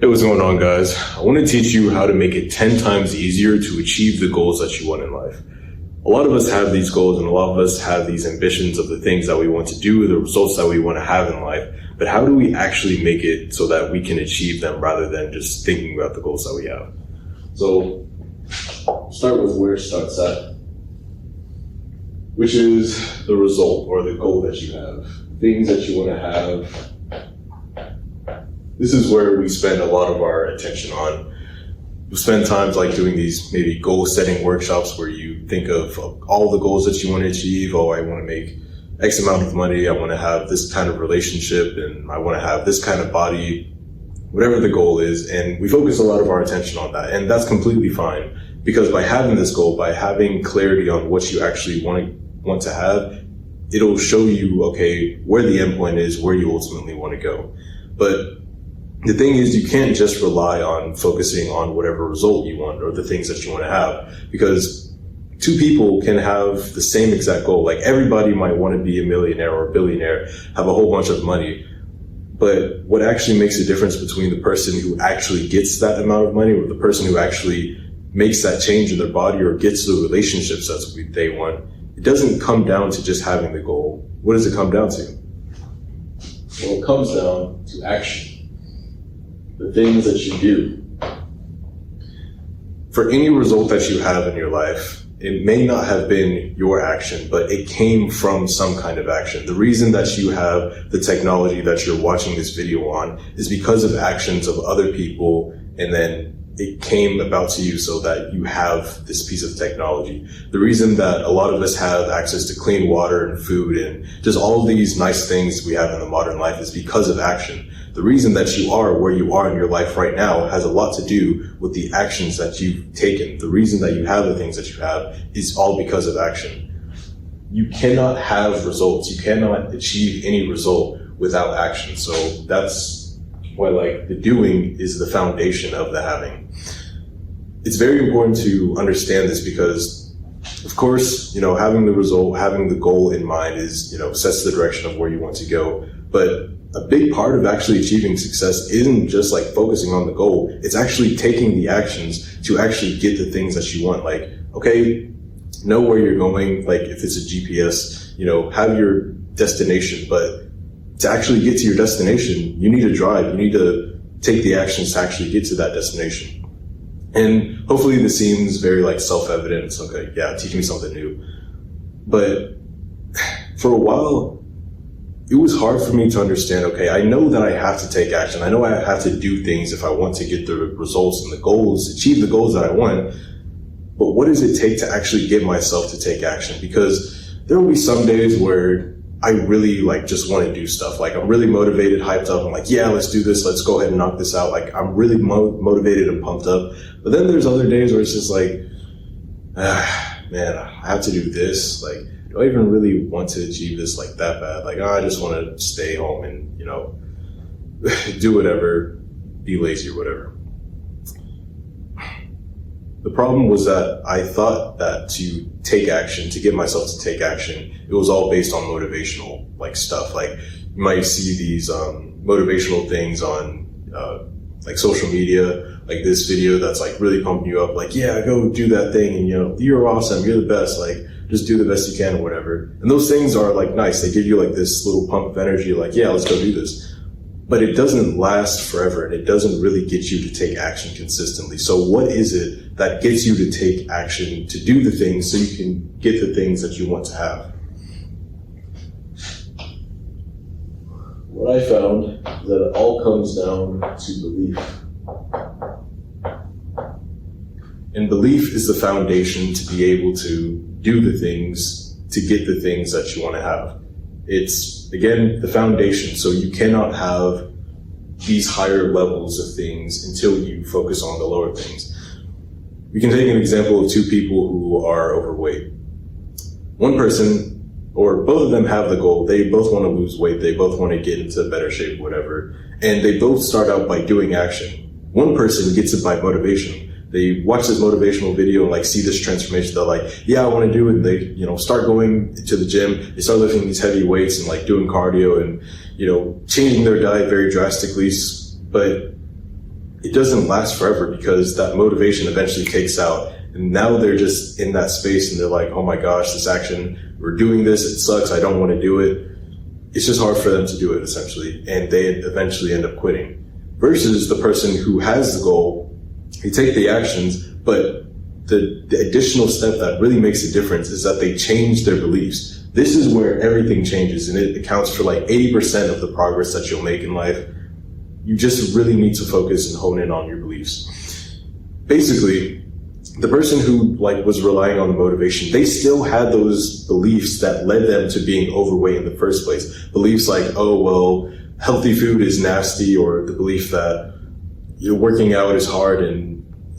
Hey, what's going on, guys? I want to teach you how to make it 10 times easier to achieve the goals that you want in life. A lot of us have these goals and a lot of us have these ambitions of the things that we want to do, the results that we want to have in life. But how do we actually make it so that we can achieve them rather than just thinking about the goals that we have? So start with where it starts at, which is the result or the goal that you have, things that you want to have. This is where we spend a lot of our attention on. We spend times like doing these maybe goal setting workshops where you think of all the goals that you want to achieve. Oh, I want to make X amount of money. I want to have this kind of relationship and I want to have this kind of body, whatever the goal is. And we focus a lot of our attention on that. And that's completely fine because by having this goal, by having clarity on what you actually want to have, it'll show you, okay, where the end point is, where you ultimately want to go. But the thing is, you can't just rely on focusing on whatever result you want or the things that you want to have, because two people can have the same exact goal. Like everybody might want to be a millionaire or a billionaire, have a whole bunch of money. But what actually makes a difference between the person who actually gets that amount of money or the person who actually makes that change in their body or gets the relationships that they want, it doesn't come down to just having the goal. What does it come down to? Well, it comes down to action. The things that you do. For any result that you have in your life, it may not have been your action, but it came from some kind of action. The reason that you have the technology that you're watching this video on is because of actions of other people, and then it came about to you so that you have this piece of technology. The reason that a lot of us have access to clean water and food and just all these nice things we have in the modern life is because of action. The reason that you are where you are in your life right now has a lot to do with the actions that you've taken. The reason that you have the things that you have is all because of action. You cannot have results. You cannot achieve any result without action. So that's why the doing is the foundation of the having. It's very important to understand this because, of course, having the result, having the goal in mind is, sets the direction of where you want to go. But a big part of actually achieving success isn't just focusing on the goal. It's actually taking the actions to actually get the things that you want. Okay, know where you're going. If it's a GPS, have your destination. But to actually get to your destination, you need to drive. You need to take the actions to actually get to that destination. And hopefully this seems very self-evident. It's okay, yeah, teach me something new. But for a while, it was hard for me to understand, okay, I know that I have to take action. I know I have to do things if I want to get the results and the goals, achieve the goals that I want. But what does it take to actually get myself to take action? Because there will be some days where I really just want to do stuff. I'm really motivated, hyped up. I'm yeah, let's do this. Let's go ahead and knock this out. I'm really motivated and pumped up. But then there's other days where it's just man, I have to do this. Do I even really want to achieve this that bad? I just want to stay home and, do whatever, be lazy or whatever. The problem was that I thought that to take action, to get myself to take action, it was all based on motivational stuff. You might see these motivational things on social media, this video that's really pumping you up, yeah, go do that thing and you're awesome, you're the best, just do the best you can or whatever. And those things are nice. They give you this little pump of energy, yeah, let's go do this. But it doesn't last forever and it doesn't really get you to take action consistently. So what is it that gets you to take action, to do the things so you can get the things that you want to have? What I found is that it all comes down to belief. And belief is the foundation to be able to do the things, to get the things that you want to have. It's, again, the foundation. So you cannot have these higher levels of things until you focus on the lower things. We can take an example of two people who are overweight. One person, or both of them have the goal. They both want to lose weight. They both want to get into better shape, whatever. And they both start out by doing action. One person gets it by motivation. They watch this motivational video and see this transformation. They're yeah, I want to do it. And they, start going to the gym. They start lifting these heavy weights and doing cardio and, changing their diet very drastically. But it doesn't last forever because that motivation eventually takes out. And now they're just in that space and they're like, oh my gosh, this action, we're doing this, it sucks, I don't want to do it. It's just hard for them to do it, essentially. And they eventually end up quitting. Versus the person who has the goal, they take the actions, but the additional step that really makes a difference is that they change their beliefs. This is where everything changes, and it accounts for like 80% of the progress that you'll make in life. You just really need to focus and hone in on your beliefs. Basically, the person who was relying on the motivation, they still had those beliefs that led them to being overweight in the first place. Beliefs like, oh, well, healthy food is nasty, or the belief that working out is hard and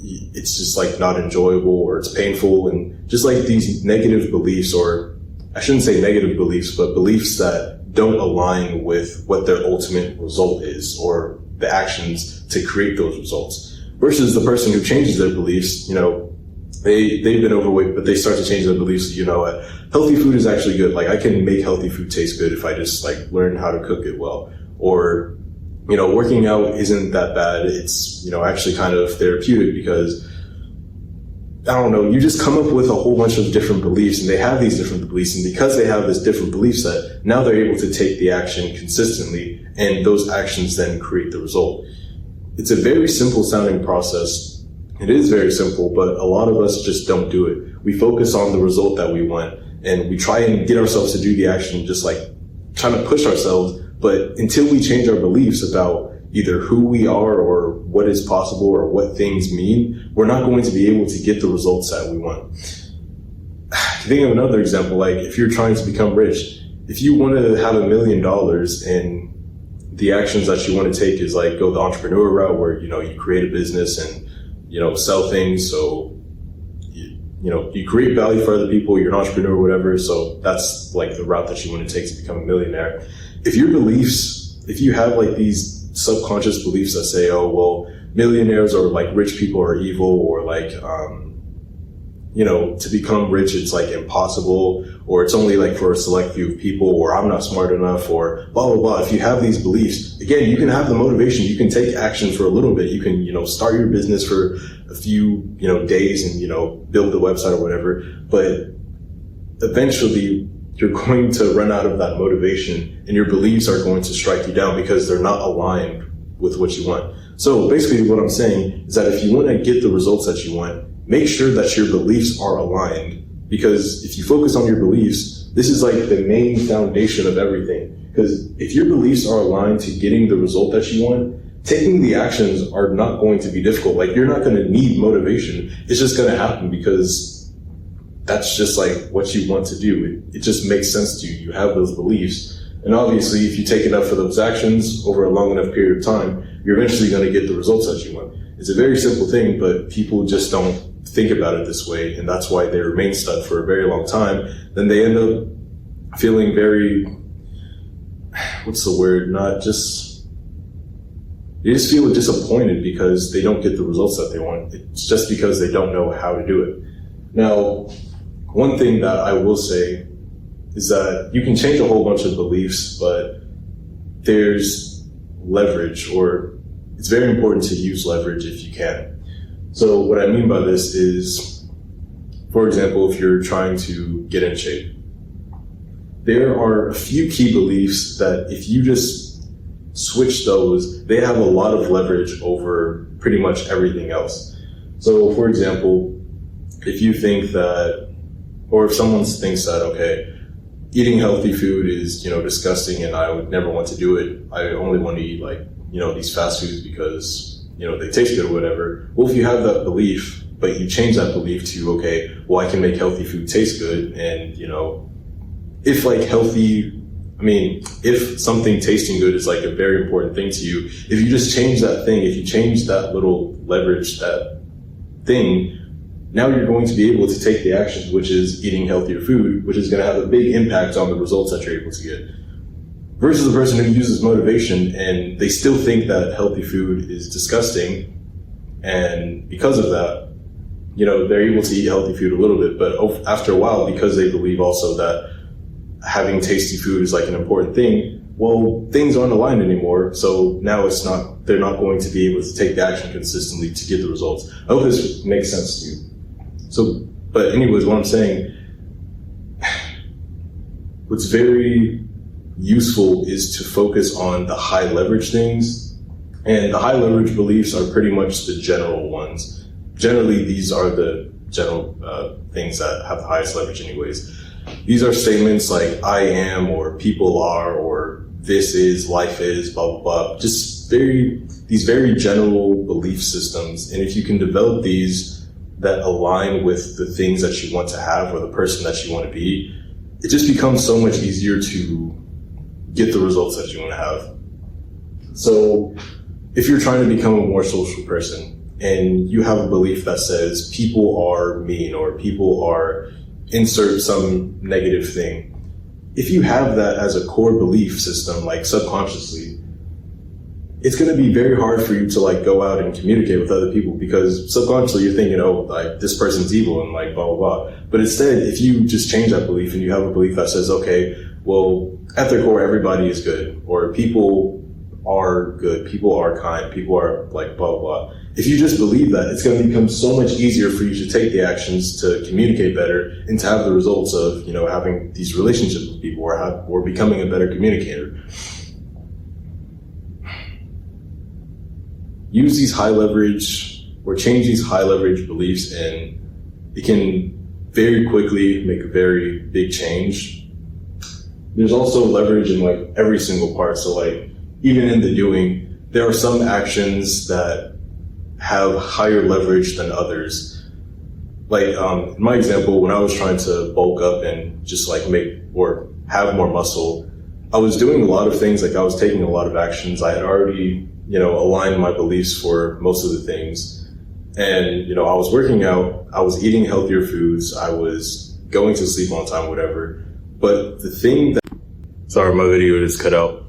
it's just not enjoyable, or it's painful, and just these negative beliefs, or I shouldn't say negative beliefs, but beliefs that don't align with what their ultimate result is, or the actions to create those results. Versus the person who changes their beliefs, they've been overweight, but they start to change their beliefs. Healthy food is actually good. I can make healthy food taste good if I just learn how to cook it well. Or, working out isn't that bad. It's, actually kind of therapeutic because, I don't know, you just come up with a whole bunch of different beliefs, and they have these different beliefs. And because they have this different belief set, now they're able to take the action consistently, and those actions then create the result. It's a very simple sounding process. It is very simple, but a lot of us just don't do it. We focus on the result that we want, and we try and get ourselves to do the action, just trying to push ourselves. But until we change our beliefs about either who we are or what is possible or what things mean, we're not going to be able to get the results that we want. Think of another example, if you're trying to become rich, if you want to have $1 million and the actions that you want to take is go the entrepreneur route where, you create a business and, sell things. So, you create value for other people, you're an entrepreneur or whatever. So that's the route that you want to take to become a millionaire. If your beliefs, if you have these subconscious beliefs that say, oh, well, millionaires or rich people are evil, or to become rich, it's impossible, or it's only for a select few people, or I'm not smart enough, or blah, blah, blah. If you have these beliefs, again, you can have the motivation, you can take action for a little bit. You can, start your business for a few, days and, build a website or whatever. But eventually you're going to run out of that motivation, and your beliefs are going to strike you down because they're not aligned with what you want. So basically what I'm saying is that if you want to get the results that you want, make sure that your beliefs are aligned, because if you focus on your beliefs, this is the main foundation of everything. Because if your beliefs are aligned to getting the result that you want, taking the actions are not going to be difficult. You're not going to need motivation. It's just going to happen because that's just what you want to do. It just makes sense to you. You have those beliefs. And obviously, if you take enough of those actions over a long enough period of time, you're eventually going to get the results that you want. It's a very simple thing, but people just don't think about it this way, and that's why they remain stuck for a very long time. Then they end up feeling very, they just feel disappointed because they don't get the results that they want. It's just because they don't know how to do it. Now, one thing that I will say is that you can change a whole bunch of beliefs, but there's leverage, or it's very important to use leverage if you can. So what I mean by this is, for example, if you're trying to get in shape, there are a few key beliefs that if you just switch those, they have a lot of leverage over pretty much everything else. So for example, if you think that, or if someone thinks that, okay, eating healthy food is, disgusting and I would never want to do it. I only want to eat these fast foods because, they taste good or whatever. Well, if you have that belief, but you change that belief to, okay, well, I can make healthy food taste good. And, if something tasting good is a very important thing to you, if you just change that thing, if you change that little leverage, that thing, now you're going to be able to take the actions, which is eating healthier food, which is going to have a big impact on the results that you're able to get. Versus the person who uses motivation and they still think that healthy food is disgusting, and because of that, they're able to eat healthy food a little bit, but after a while, because they believe also that having tasty food is an important thing, well, things aren't aligned anymore. So now they're not going to be able to take the action consistently to get the results. I hope this makes sense to you. So, but anyways, what I'm saying, what's very useful is to focus on the high leverage things. And the high leverage beliefs are pretty much the general ones. Generally, these are the general things that have the highest leverage anyways. These are statements like I am, or people are, or this is, life is, blah, blah, blah. Just these very general belief systems. And if you can develop these that align with the things that you want to have or the person that you want to be, it just becomes so much easier to get the results that you want to have. So if you're trying to become a more social person and you have a belief that says people are mean or people are insert some negative thing, if you have that as a core belief system, like subconsciously, it's going to be very hard for you to like go out and communicate with other people, because subconsciously you're thinking, oh, like this person's evil and like blah, blah, blah. But instead, if you just change that belief and you have a belief that says, okay, well, at their core, everybody is good, or people are good, people are kind, people are like blah, blah, blah. If you just believe that, it's going to become so much easier for you to take the actions to communicate better and to have the results of, you know, having these relationships with people or becoming a better communicator. Use these high leverage or change these high leverage beliefs, and it can very quickly make a very big change. There's also leverage in like every single part. So like even in the doing, there are some actions that have higher leverage than others. Like in my example, when I was trying to bulk up and just like make or have more muscle, I was doing a lot of things. Like I was taking a lot of actions. I had already, you know, aligned my beliefs for most of the things. And, you know, I was working out, I was eating healthier foods, I was going to sleep on time, whatever. But the thing that, sorry, my video just cut out.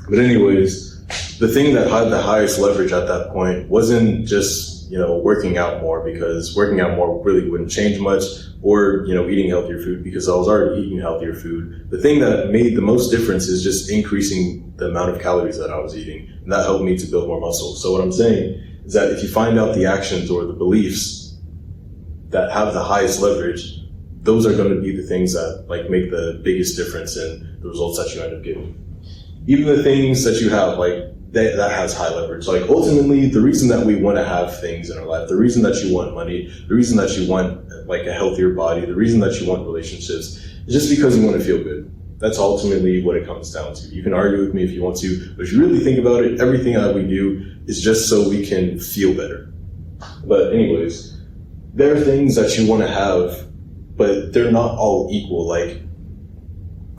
But anyways, the thing that had the highest leverage at that point wasn't just, you know, working out more, because working out more really wouldn't change much, or, you know, eating healthier food, because I was already eating healthier food. The thing that made the most difference is just increasing the amount of calories that I was eating. And that helped me to build more muscle. So what I'm saying is that if you find out the actions or the beliefs that have the highest leverage, those are going to be the things that like make the biggest difference in the results that you end up getting. Even the things that you have, like that has high leverage. Like ultimately, the reason that we want to have things in our life, the reason that you want money, the reason that you want like a healthier body, the reason that you want relationships, is just because you want to feel good. That's ultimately what it comes down to. You can argue with me if you want to, but if you really think about it, everything that we do is just so we can feel better. But anyways, there are things that you want to have, but they're not all equal. Like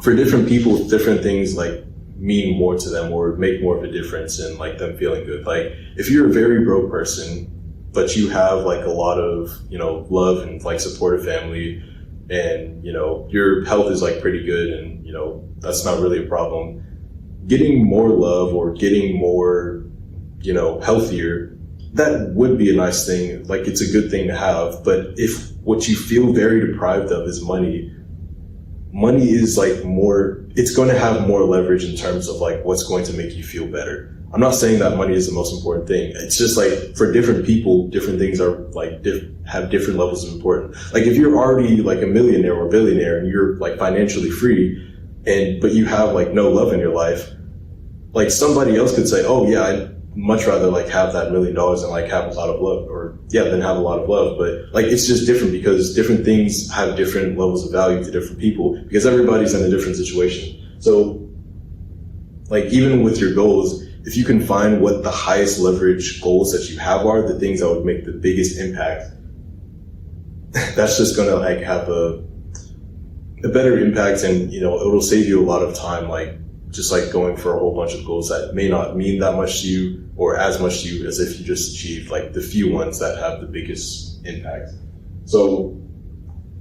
for different people, different things like mean more to them or make more of a difference in like them feeling good. Like if you're a very broke person, but you have like a lot of, you know, love and like supportive family, and, you know, your health is like pretty good, and, you know, that's not really a problem. Getting more love or getting more, you know, healthier, that would be a nice thing. Like it's a good thing to have. But if what you feel very deprived of is money is like more, it's going to have more leverage in terms of like what's going to make you feel better. I'm not saying that money is the most important thing. It's just like for different people, different things are like have different levels of importance. Like if you're already like a millionaire or a billionaire and you're like financially free, but you have like no love in your life, like somebody else could say, oh yeah, I'd much rather like have that $1 million and like have a lot of love, or yeah, than have a lot of love. But like it's just different, because different things have different levels of value to different people, because everybody's in a different situation. So like even with your goals, if you can find what the highest leverage goals that you have are, the things that would make the biggest impact, that's just gonna like have a better impact, and, you know, it'll save you a lot of time, like just like going for a whole bunch of goals that may not mean that much to you or as much to you as if you just achieved like the few ones that have the biggest impact. So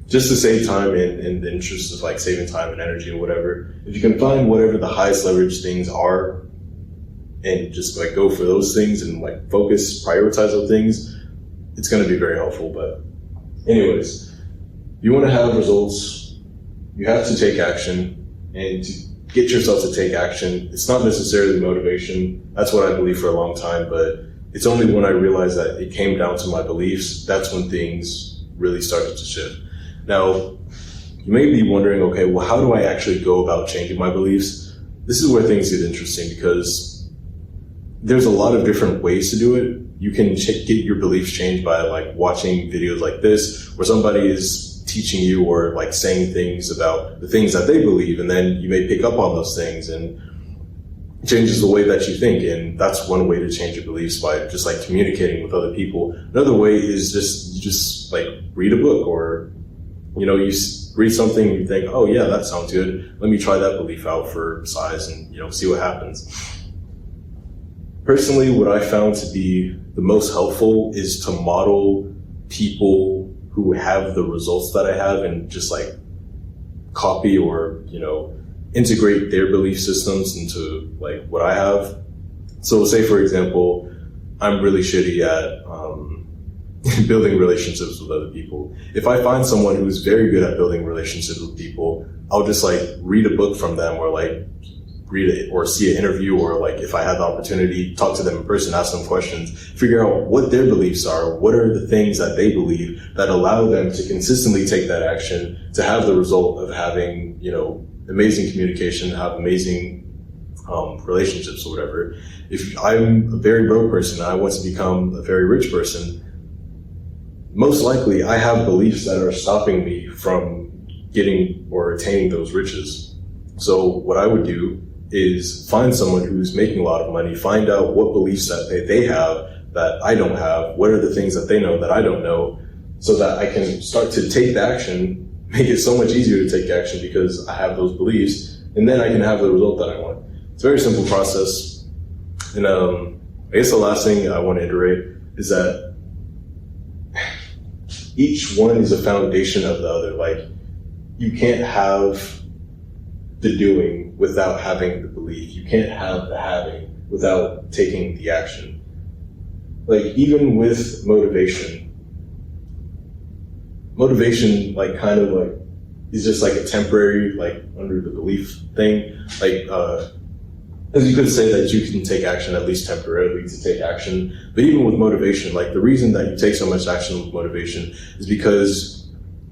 just to save time in the interest of like saving time and energy or whatever, if you can find whatever the highest leverage things are and just like go for those things and like focus, prioritize those things, it's going to be very helpful. But anyways, you want to have results, you have to take action, and to get yourself to take action. It's not necessarily motivation. That's what I believe for a long time, but it's only when I realized that it came down to my beliefs, that's when things really started to shift. Now, you may be wondering, okay, well, how do I actually go about changing my beliefs? This is where things get interesting, because there's a lot of different ways to do it. You can get your beliefs changed by like watching videos like this, where somebody is teaching you or like saying things about the things that they believe, and then you may pick up on those things and it changes the way that you think. And that's one way to change your beliefs, by just like communicating with other people. Another way is just like read a book, or you read something and you think, oh yeah, that sounds good. Let me try that belief out for size and see what happens. Personally, what I found to be the most helpful is to model people who have the results that I have, and just like copy or, integrate their belief systems into like what I have. So say, for example, I'm really shitty at building relationships with other people. If I find someone who's very good at building relationships with people, I'll just like read a book from them, or like read it or see an interview, or like if I had the opportunity, talk to them in person, ask them questions, figure out what their beliefs are, what are the things that they believe that allow them to consistently take that action, to have the result of having, amazing communication, have amazing relationships or whatever. If I'm a very broke person and I want to become a very rich person, most likely I have beliefs that are stopping me from getting or attaining those riches. So what I would do is find someone who's making a lot of money, find out what beliefs that they have that I don't have, what are the things that they know that I don't know, so that I can start to take the action, make it so much easier to take action because I have those beliefs, and then I can have the result that I want. It's a very simple process. And I guess the last thing I want to iterate is that each one is a foundation of the other. Like, you can't have the doing without having the belief. You can't have the having without taking the action. Like, even with motivation like kind of like is just like a temporary, like under the belief thing. Like, as you could say that you can take action at least temporarily to take action. But even with motivation, like the reason that you take so much action with motivation is because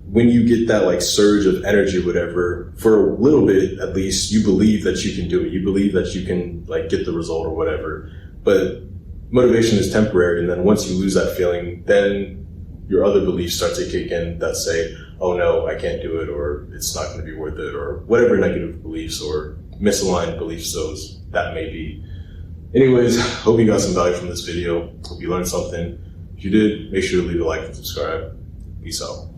when you get that like surge of energy or whatever, for a little bit at least, you believe that you can do it. You believe that you can like get the result or whatever. But motivation is temporary, and then once you lose that feeling, then your other beliefs start to kick in that say, oh no, I can't do it, or it's not going to be worth it, or whatever negative beliefs or misaligned beliefs those that may be. Anyways, hope you got some value from this video. Hope you learned something. If you did, make sure to leave a like and subscribe. Peace out.